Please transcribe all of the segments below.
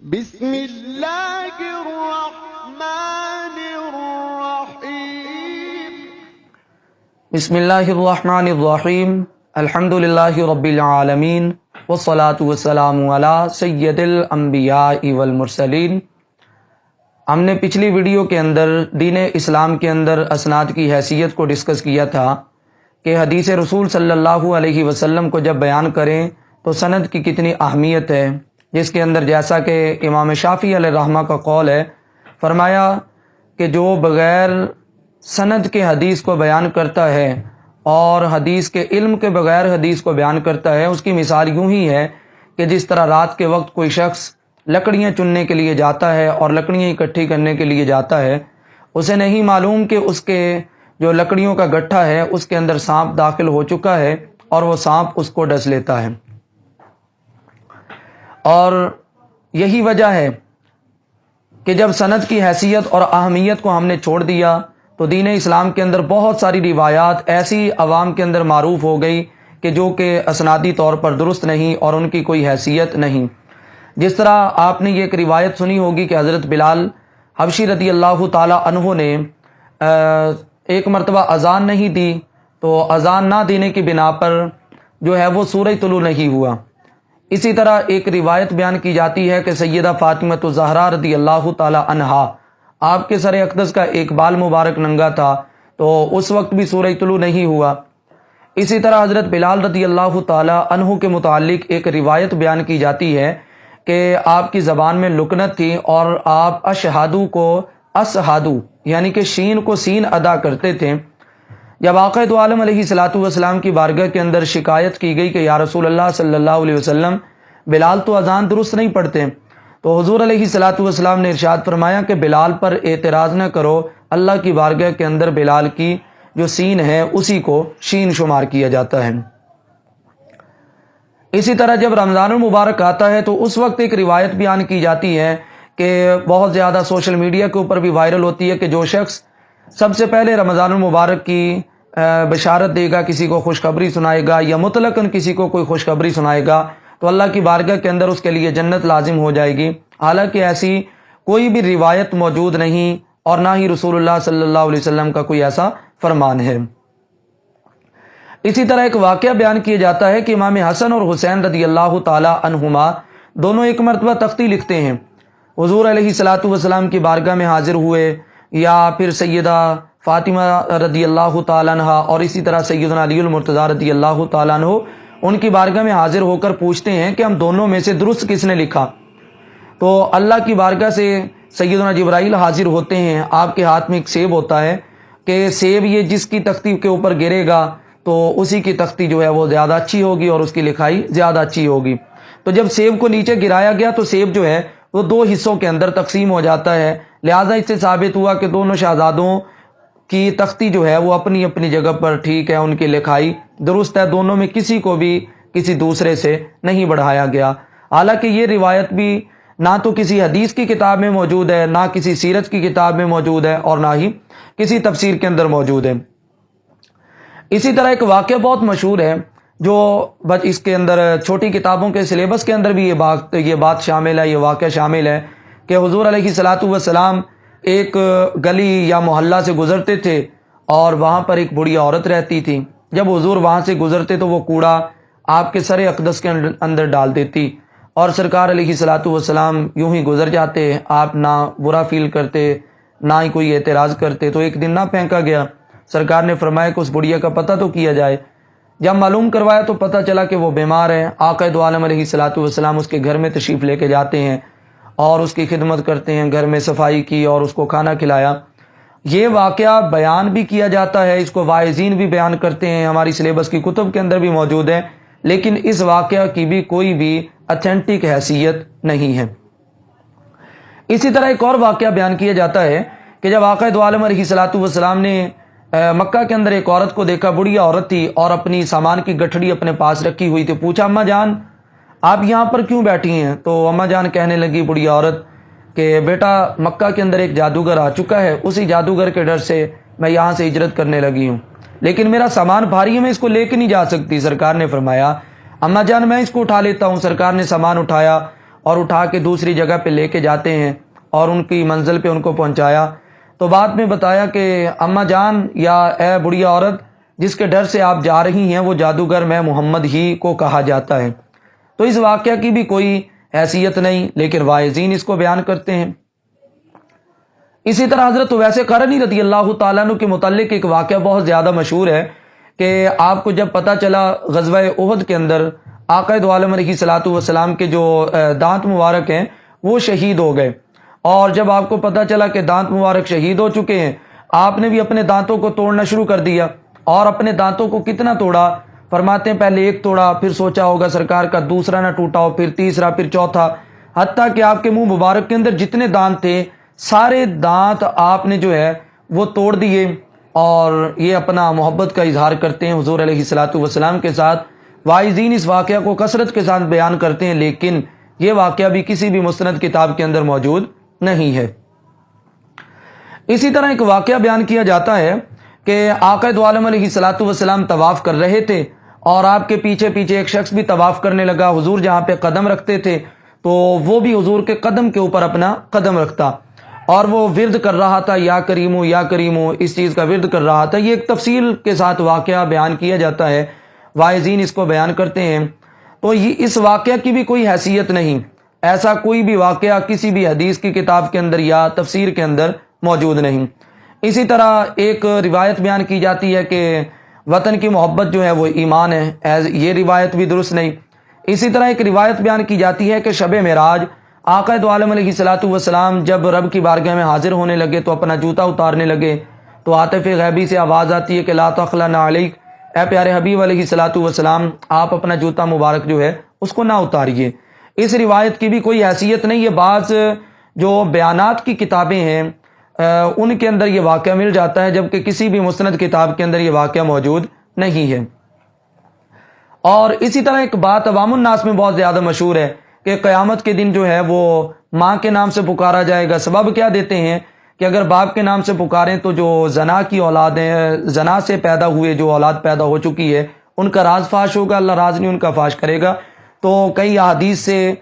بسم اللہ الرحمن الرحیم بسم اللہ الرحمن الرحیم الحمد للہ رب العالمین والصلاة والسلام علی سید الانبیاء والمرسلین۔ ہم نے پچھلی ویڈیو کے اندر دین اسلام کے اندر اسناد کی حیثیت کو ڈسکس کیا تھا کہ حدیث رسول صلی اللہ علیہ وسلم کو جب بیان کریں تو سند کی کتنی اہمیت ہے، جس کے اندر جیسا کہ امام شافعی علیہ رحمہ کا قول ہے، فرمایا کہ جو بغیر سند کے حدیث کو بیان کرتا ہے اور حدیث کے علم کے بغیر حدیث کو بیان کرتا ہے، اس کی مثال یوں ہی ہے کہ جس طرح رات کے وقت کوئی شخص لکڑیاں چننے کے لیے جاتا ہے اور لکڑیاں اکٹھی کرنے کے لیے جاتا ہے، اسے نہیں معلوم کہ اس کے جو لکڑیوں کا گٹھا ہے اس کے اندر سانپ داخل ہو چکا ہے اور وہ سانپ اس کو ڈس لیتا ہے۔ اور یہی وجہ ہے کہ جب سند کی حیثیت اور اہمیت کو ہم نے چھوڑ دیا تو دین اسلام کے اندر بہت ساری روایات ایسی عوام کے اندر معروف ہو گئی کہ جو کہ اسنادی طور پر درست نہیں اور ان کی کوئی حیثیت نہیں۔ جس طرح آپ نے یہ ایک روایت سنی ہوگی کہ حضرت بلال حبشی رضی اللہ تعالی عنہ نے ایک مرتبہ اذان نہیں دی تو اذان نہ دینے کی بنا پر جو ہے وہ سورج طلوع نہیں ہوا۔ اسی طرح ایک روایت بیان کی جاتی ہے کہ سیدہ فاطمہ الزہرا رضی اللہ تعالی عنہا، آپ کے سر اقدس کا ایک بال مبارک ننگا تھا تو اس وقت بھی سورج طلوع نہیں ہوا۔ اسی طرح حضرت بلال رضی اللہ تعالی عنہ کے متعلق ایک روایت بیان کی جاتی ہے کہ آپ کی زبان میں لکنت تھی اور آپ اشہادو کو اسہادو یعنی کہ شین کو سین ادا کرتے تھے۔ جب آقا دو عالم علیہ الصلوۃ والسلام کی بارگاہ کے اندر شکایت کی گئی کہ یا رسول اللہ صلی اللہ علیہ وسلم، بلال تو اذان درست نہیں پڑھتے، تو حضور علیہ الصلوۃ والسلام نے ارشاد فرمایا کہ بلال پر اعتراض نہ کرو، اللہ کی بارگاہ کے اندر بلال کی جو سین ہے اسی کو شین شمار کیا جاتا ہے۔ اسی طرح جب رمضان المبارک آتا ہے تو اس وقت ایک روایت بیان کی جاتی ہے کہ بہت زیادہ سوشل میڈیا کے اوپر بھی وائرل ہوتی ہے کہ جو شخص سب سے پہلے رمضان المبارک کی بشارت دے گا، کسی کو خوشخبری سنائے گا یا مطلقاً کسی کو کوئی خوشخبری سنائے گا تو اللہ کی بارگاہ کے اندر اس کے لیے جنت لازم ہو جائے گی۔ حالانکہ ایسی کوئی بھی روایت موجود نہیں اور نہ ہی رسول اللہ صلی اللہ علیہ وسلم کا کوئی ایسا فرمان ہے۔ اسی طرح ایک واقعہ بیان کیا جاتا ہے کہ امام حسن اور حسین رضی اللہ تعالی عنہما دونوں ایک مرتبہ تختی لکھتے ہیں، حضور علیہ الصلوۃ والسلام کی بارگاہ میں حاضر ہوئے یا پھر سیدہ فاطمہ رضی اللہ تعالیٰ عنہ اور اسی طرح سیدنا علی المرتضیٰ رضی اللہ تعالیٰ عنہ ان کی بارگاہ میں حاضر ہو کر پوچھتے ہیں کہ ہم دونوں میں سے درست کس نے لکھا؟ تو اللہ کی بارگاہ سے سیدنا جبرائیل حاضر ہوتے ہیں، آپ کے ہاتھ میں ایک سیب ہوتا ہے کہ سیب یہ جس کی تختی کے اوپر گرے گا تو اسی کی تختی جو ہے وہ زیادہ اچھی ہوگی اور اس کی لکھائی زیادہ اچھی ہوگی۔ تو جب سیب کو نیچے گرایا گیا تو سیب جو ہے وہ دو حصوں کے اندر تقسیم ہو جاتا ہے، لہذا اس سے ثابت ہوا کہ دونوں شہزادوں کی تختی جو ہے وہ اپنی اپنی جگہ پر ٹھیک ہے، ان کی لکھائی درست ہے، دونوں میں کسی کو بھی کسی دوسرے سے نہیں بڑھایا گیا۔ حالانکہ یہ روایت بھی نہ تو کسی حدیث کی کتاب میں موجود ہے، نہ کسی سیرت کی کتاب میں موجود ہے اور نہ ہی کسی تفسیر کے اندر موجود ہے۔ اسی طرح ایک واقعہ بہت مشہور ہے جو اس کے اندر چھوٹی کتابوں کے سلیبس کے اندر بھی یہ بات شامل ہے، یہ واقعہ شامل ہے کہ حضور علیہ الصلوۃ والسلام ایک گلی یا محلہ سے گزرتے تھے اور وہاں پر ایک بوڑھی عورت رہتی تھی۔ جب حضور وہاں سے گزرتے تو وہ کوڑا آپ کے سر اقدس کے اندر ڈال دیتی اور سرکار علیہ الصلوۃ والسلام یوں ہی گزر جاتے، آپ نہ برا فیل کرتے نہ ہی کوئی اعتراض کرتے۔ تو ایک دن نہ پھینکا گیا، سرکار نے فرمایا کہ اس بڑھیا کا پتہ تو کیا جائے۔ جب معلوم کروایا تو پتہ چلا کہ وہ بیمار ہے۔ آقا دو عالم علیہ الصلوۃ والسلام اس کے گھر میں تشریف لے کے جاتے ہیں اور اس کی خدمت کرتے ہیں، گھر میں صفائی کی اور اس کو کھانا کھلایا۔ یہ واقعہ بیان بھی کیا جاتا ہے، اس کو واعظین بھی بیان کرتے ہیں، ہماری سلیبس کی کتب کے اندر بھی موجود ہے، لیکن اس واقعہ کی بھی کوئی بھی اتھینٹک حیثیت نہیں ہے۔ اسی طرح ایک اور واقعہ بیان کیا جاتا ہے کہ جب آقا دو عالم علیہ الصلوۃ والسلام نے مکہ کے اندر ایک عورت کو دیکھا، بڑی عورت تھی اور اپنی سامان کی گٹھڑی اپنے پاس رکھی ہوئی تھی، پوچھا اماں جان آپ یہاں پر کیوں بیٹھی ہیں؟ تو اماں جان کہنے لگی بڑی عورت کہ بیٹا مکہ کے اندر ایک جادوگر آ چکا ہے، اسی جادوگر کے ڈر سے میں یہاں سے ہجرت کرنے لگی ہوں، لیکن میرا سامان بھاری ہے، میں اس کو لے کے نہیں جا سکتی۔ سرکار نے فرمایا اماں جان میں اس کو اٹھا لیتا ہوں۔ سرکار نے سامان اٹھایا اور اٹھا کے دوسری جگہ پہ لے کے جاتے ہیں اور ان کی منزل پہ ان کو پہنچایا، تو بعد میں بتایا کہ اماں جان یا اے بڑھیا عورت، جس کے ڈر سے آپ جا رہی ہیں وہ جادوگر میں محمد ہی کو کہا جاتا ہے۔ تو اس واقعہ کی بھی کوئی حیثیت نہیں، لیکن واعظین اس کو بیان کرتے ہیں۔ اسی طرح حضرت اویس قرنی رضی اللہ تعالیٰ عنہ کے متعلق ایک واقعہ بہت زیادہ مشہور ہے کہ آپ کو جب پتہ چلا غزوہ احد کے اندر آقا دو عالم علیہ الصلوۃ والسلام کے جو دانت مبارک ہیں وہ شہید ہو گئے، اور جب آپ کو پتہ چلا کہ دانت مبارک شہید ہو چکے ہیں، آپ نے بھی اپنے دانتوں کو توڑنا شروع کر دیا۔ اور اپنے دانتوں کو کتنا توڑا؟ فرماتے ہیں پہلے ایک توڑا، پھر سوچا ہوگا سرکار کا دوسرا نہ ٹوٹا ہو، پھر تیسرا، پھر چوتھا، حتیٰ کہ آپ کے منہ مبارک کے اندر جتنے دانت تھے سارے دانت آپ نے جو ہے وہ توڑ دیے، اور یہ اپنا محبت کا اظہار کرتے ہیں حضور علیہ الصلوۃ والسلام کے ساتھ۔ واعظین اس واقعہ کو کثرت کے ساتھ بیان کرتے ہیں، لیکن یہ واقعہ بھی کسی بھی مستند کتاب کے اندر موجود نہیں ہے۔ اسی طرح ایک واقعہ بیان کیا جاتا ہے کہ آقا دو عالم علیہ الصلوۃ والسلام طواف کر رہے تھے، اور آپ کے پیچھے پیچھے ایک شخص بھی طواف کرنے لگا۔ حضور جہاں پہ قدم رکھتے تھے تو وہ بھی حضور کے قدم کے اوپر اپنا قدم رکھتا، اور وہ ورد کر رہا تھا، یا کریمو یا کریمو، اس چیز کا ورد کر رہا تھا۔ یہ ایک تفصیل کے ساتھ واقعہ بیان کیا جاتا ہے، واعظین اس کو بیان کرتے ہیں۔ تو یہ اس واقعہ کی بھی کوئی حیثیت نہیں، ایسا کوئی بھی واقعہ کسی بھی حدیث کی کتاب کے اندر یا تفسیر کے اندر موجود نہیں۔ اسی طرح ایک روایت بیان کی جاتی ہے کہ وطن کی محبت جو ہے وہ ایمان ہے، یہ روایت بھی درست نہیں۔ اسی طرح ایک روایت بیان کی جاتی ہے کہ شب معراج آقا دو عالم علیہ الصلوۃ والسلام جب رب کی بارگاہ میں حاضر ہونے لگے تو اپنا جوتا اتارنے لگے، تو عاطف غیبی سے آواز آتی ہے کہ لا تخلعنا علیک، اے پیارے حبیب علیہ الصلوۃ والسلام آپ اپنا جوتا مبارک جو ہے اس کو نہ اتاریے۔ اس روایت کی بھی کوئی حیثیت نہیں، یہ بعض جو بیانات کی کتابیں ہیں ان کے اندر یہ واقعہ مل جاتا ہے، جبکہ کسی بھی مستند کتاب کے اندر یہ واقعہ موجود نہیں ہے۔ اور اسی طرح ایک بات عوام الناس میں بہت زیادہ مشہور ہے کہ قیامت کے دن جو ہے وہ ماں کے نام سے پکارا جائے گا۔ سبب کیا دیتے ہیں کہ اگر باپ کے نام سے پکاریں تو جو زنا کی اولاد ہیں، زنا سے پیدا ہوئے جو اولاد پیدا ہو چکی ہے، ان کا راز فاش ہوگا، اللہ راز نہیں ان کا فاش کرے گا۔ تو کئی احادیث سے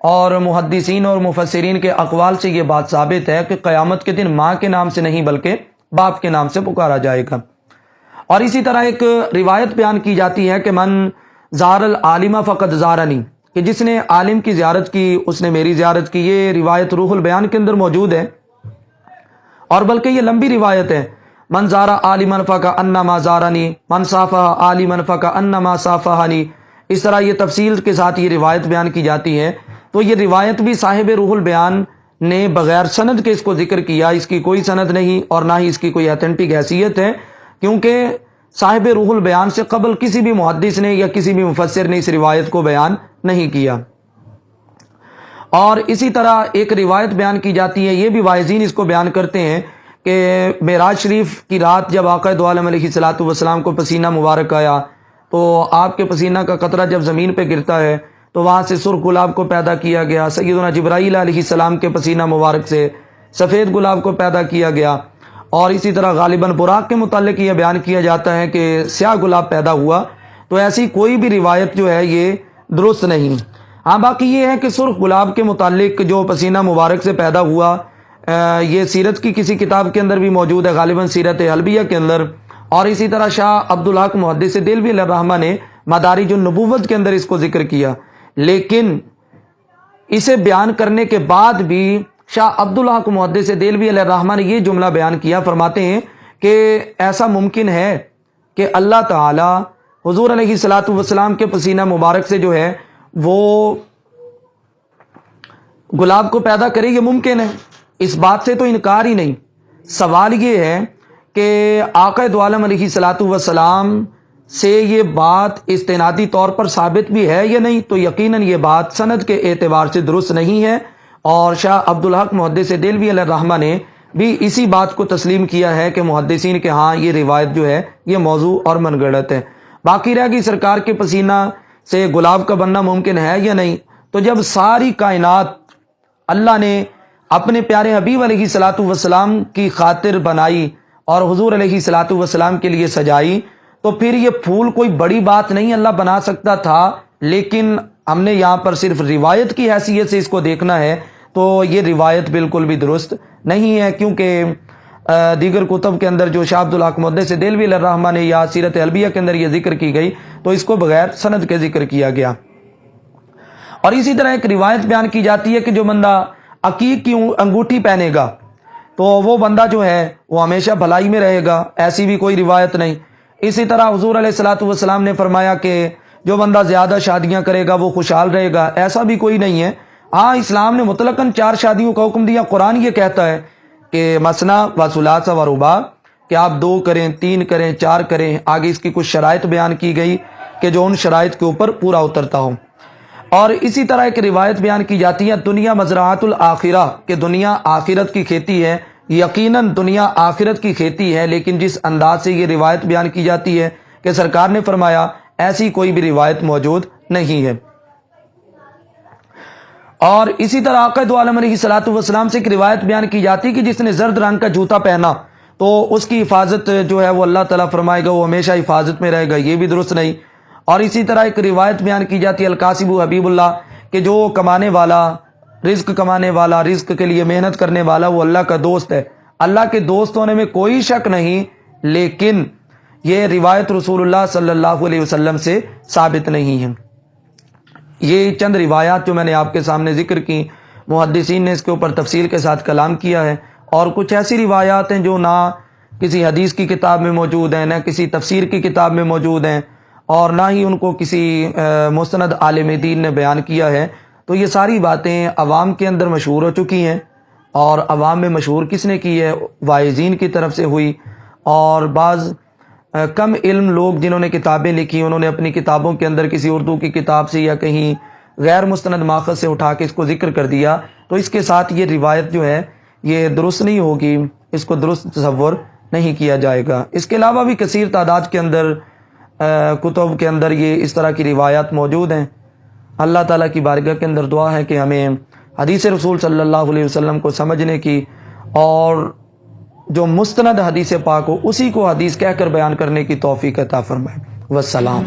اور محدثین اور مفسرین کے اقوال سے یہ بات ثابت ہے کہ قیامت کے دن ماں کے نام سے نہیں بلکہ باپ کے نام سے پکارا جائے گا۔ اور اسی طرح ایک روایت بیان کی جاتی ہے کہ من زار العالمہ فقد زارنی، کہ جس نے عالم کی زیارت کی اس نے میری زیارت کی۔ یہ روایت روح البیان کے اندر موجود ہے، اور بلکہ یہ لمبی روایت ہے۔ من زار عالما فکانما زارنی، من صافح عالما فکانما صافحنی، اس طرح یہ تفصیل کے ساتھ یہ روایت بیان کی جاتی ہے۔ تو یہ روایت بھی صاحب روح البیان نے بغیر سند کے اس کو ذکر کیا، اس کی کوئی سند نہیں اور نہ ہی اس کی کوئی ایتھنٹک حیثیت ہے، کیونکہ صاحب روح البیان سے قبل کسی بھی محدث نے یا کسی بھی مفسر نے اس روایت کو بیان نہیں کیا۔ اور اسی طرح ایک روایت بیان کی جاتی ہے، یہ بھی واعظین اس کو بیان کرتے ہیں کہ معراج شریف کی رات جب آقا دو عالم علیہ الصلوۃ والسلام کو پسینہ مبارک آیا، تو آپ کے پسینہ کا قطرہ جب زمین پہ گرتا ہے تو وہاں سے سرخ گلاب کو پیدا کیا گیا، سیدنا جبرائیل علیہ السلام کے پسینہ مبارک سے سفید گلاب کو پیدا کیا گیا، اور اسی طرح غالباً براق کے متعلق یہ بیان کیا جاتا ہے کہ سیاہ گلاب پیدا ہوا۔ تو ایسی کوئی بھی روایت جو ہے یہ درست نہیں۔ ہاں باقی یہ ہے کہ سرخ گلاب کے متعلق جو پسینہ مبارک سے پیدا ہوا، یہ سیرت کی کسی کتاب کے اندر بھی موجود ہے، غالباً سیرت حلبیہ کے اندر، اور اسی طرح شاہ عبدالحق محدث دہلوی علیہ الرحمہ نے مدارج النبوت کے اندر اس کو ذکر کیا، لیکن اسے بیان کرنے کے بعد بھی شاہ عبدالحق محدث دہلوی علیہ الرحمہ نے یہ جملہ بیان کیا، فرماتے ہیں کہ ایسا ممکن ہے کہ اللہ تعالی حضور علیہ الصلوۃ والسلام کے پسینہ مبارک سے جو ہے وہ گلاب کو پیدا کرے، یہ ممکن ہے، اس بات سے تو انکار ہی نہیں۔ سوال یہ ہے کہ آقا دو عالم علیہ الصلوۃ والسلام سے یہ بات استنادی طور پر ثابت بھی ہے یا نہیں، تو یقیناً یہ بات سند کے اعتبار سے درست نہیں ہے، اور شاہ عبدالحق محدث دہلوی علیہ الرحمہ نے بھی اسی بات کو تسلیم کیا ہے کہ محدثین کے ہاں یہ روایت جو ہے یہ موضوع اور من گڑت ہے۔ باقی رہ گئی سرکار کے پسینہ سے گلاب کا بننا ممکن ہے یا نہیں، تو جب ساری کائنات اللہ نے اپنے پیارے حبیب علیہ الصلوۃ والسلام کی خاطر بنائی اور حضور علیہ الصلوۃ والسلام کے لیے سجائی، تو پھر یہ پھول کوئی بڑی بات نہیں، اللہ بنا سکتا تھا، لیکن ہم نے یہاں پر صرف روایت کی حیثیت سے اس کو دیکھنا ہے تو یہ روایت بالکل بھی درست نہیں ہے، کیونکہ دیگر کتب کے اندر جو شاہ عبد الحق محدث دہلوی علیہ الرحمہ نے یا سیرت البیہ کے اندر یہ ذکر کی گئی تو اس کو بغیر سند کے ذکر کیا گیا۔ اور اسی طرح ایک روایت بیان کی جاتی ہے کہ جو بندہ عقیق کی انگوٹھی پہنے گا تو وہ بندہ جو ہے وہ ہمیشہ بھلائی میں رہے گا، ایسی بھی کوئی روایت نہیں۔ اسی طرح حضور علیہ الصلوۃ والسلام نے فرمایا کہ جو بندہ زیادہ شادیاں کرے گا وہ خوشحال رہے گا، ایسا بھی کوئی نہیں ہے۔ ہاں اسلام نے مطلقاً 4 شادیوں کا حکم دیا، قرآن یہ کہتا ہے کہ مثنا و ثلاث و رباع، کہ آپ 2 کریں، 3 کریں، 4 کریں، آگے اس کی کچھ شرائط بیان کی گئی کہ جو ان شرائط کے اوپر پورا اترتا ہو۔ اور اسی طرح ایک روایت بیان کی جاتی ہے دنیا مزرعۃ الآخرہ، کہ دنیا آخرت کی کھیتی ہے، یقیناً دنیا آخرت کی کھیتی ہے، لیکن جس انداز سے یہ روایت بیان کی جاتی ہے کہ سرکار نے فرمایا ایسی کوئی بھی روایت موجود نہیں ہے۔ اور اسی طرح آقا دو عالم علیہ الصلوۃ والسلام سے ایک روایت بیان کی جاتی کہ جس نے زرد رنگ کا جوتا پہنا تو اس کی حفاظت جو ہے وہ اللہ تعالیٰ فرمائے گا وہ ہمیشہ حفاظت میں رہے گا، یہ بھی درست نہیں۔ اور اسی طرح ایک روایت بیان کی جاتی ہے القاسب حبیب اللہ، کہ جو کمانے والا، رزق کمانے والا، رزق کے لیے محنت کرنے والا وہ اللہ کا دوست ہے۔ اللہ کے دوست ہونے میں کوئی شک نہیں، لیکن یہ روایت رسول اللہ صلی اللہ علیہ وسلم سے ثابت نہیں ہے۔ یہ چند روایات جو میں نے آپ کے سامنے ذکر کی، محدثین نے اس کے اوپر تفصیل کے ساتھ کلام کیا ہے، اور کچھ ایسی روایات ہیں جو نہ کسی حدیث کی کتاب میں موجود ہیں، نہ کسی تفسیر کی کتاب میں موجود ہیں، اور نہ ہی ان کو کسی مستند عالم دین نے بیان کیا ہے۔ تو یہ ساری باتیں عوام کے اندر مشہور ہو چکی ہیں، اور عوام میں مشہور کس نے کی ہے؟ واعظین کی طرف سے ہوئی، اور بعض کم علم لوگ جنہوں نے کتابیں لکھی انہوں نے اپنی کتابوں کے اندر کسی اردو کی کتاب سے یا کہیں غیر مستند ماخذ سے اٹھا کے اس کو ذکر کر دیا، تو اس کے ساتھ یہ روایت جو ہے یہ درست نہیں ہوگی، اس کو درست تصور نہیں کیا جائے گا۔ اس کے علاوہ بھی کثیر تعداد کے اندر کتب کے اندر یہ اس طرح کی روایات موجود ہیں۔ اللہ تعالیٰ کی بارگاہ کے اندر دعا ہے کہ ہمیں حدیث رسول صلی اللہ علیہ وسلم کو سمجھنے کی، اور جو مستند حدیث پاک ہو اسی کو حدیث کہہ کر بیان کرنے کی توفیق عطا فرمائے۔ والسلام۔